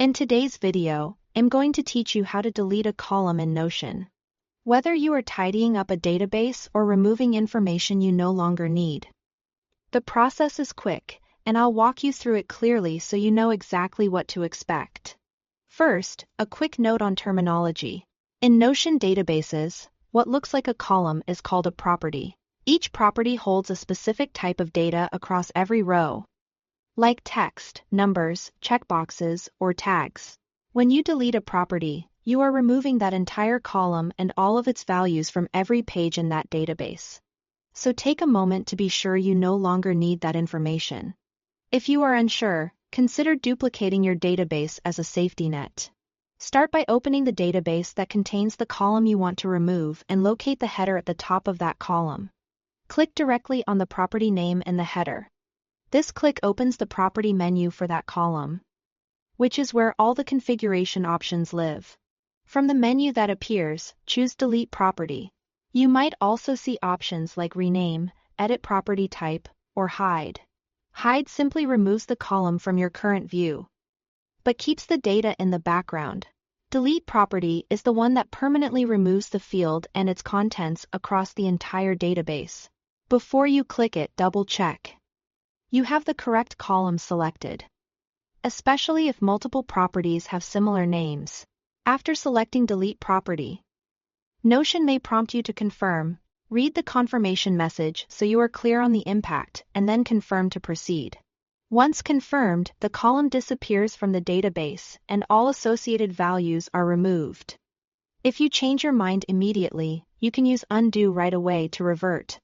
In today's video, I'm going to teach you how to delete a column in Notion. Whether you are tidying up a database or removing information you no longer need. The process is quick, and I'll walk you through it clearly so you know exactly what to expect. First, a quick note on terminology. In Notion databases, what looks like a column is called a property. Each property holds a specific type of data across every row, like text, numbers, checkboxes, or tags. When you delete a property, you are removing that entire column and all of its values from every page in that database. So take a moment to be sure you no longer need that information. If you are unsure, consider duplicating your database as a safety net. Start by opening the database that contains the column you want to remove and locate the header at the top of that column. Click directly on the property name in the header. This click opens the property menu for that column, which is where all the configuration options live. From the menu that appears, choose Delete Property. You might also see options like Rename, Edit Property Type, or Hide. Hide simply removes the column from your current view, but keeps the data in the background. Delete Property is the one that permanently removes the field and its contents across the entire database. Before you click it, double-check you have the correct column selected, especially if multiple properties have similar names. After selecting Delete Property, Notion may prompt you to confirm. Read the confirmation message so you are clear on the impact, and then confirm to proceed. Once confirmed, the column disappears from the database and all associated values are removed. If you change your mind immediately, you can use Undo right away to revert.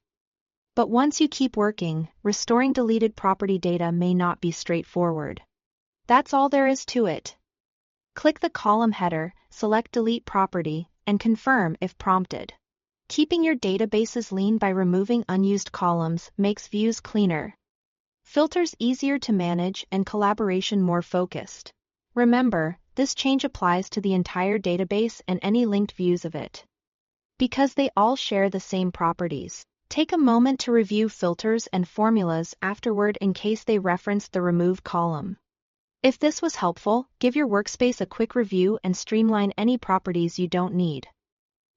But once you keep working, restoring deleted property data may not be straightforward. That's all there is to it. Click the column header, select Delete Property, and confirm if prompted. Keeping your databases lean by removing unused columns makes views cleaner, filters easier to manage, and collaboration more focused. Remember, this change applies to the entire database and any linked views of it, because they all share the same properties. Take a moment to review filters and formulas afterward in case they reference the removed column. If this was helpful, give your workspace a quick review and streamline any properties you don't need,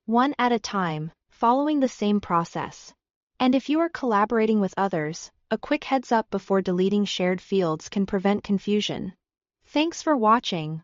one at a time, following the same process. And if you are collaborating with others, a quick heads up before deleting shared fields can prevent confusion. Thanks for watching.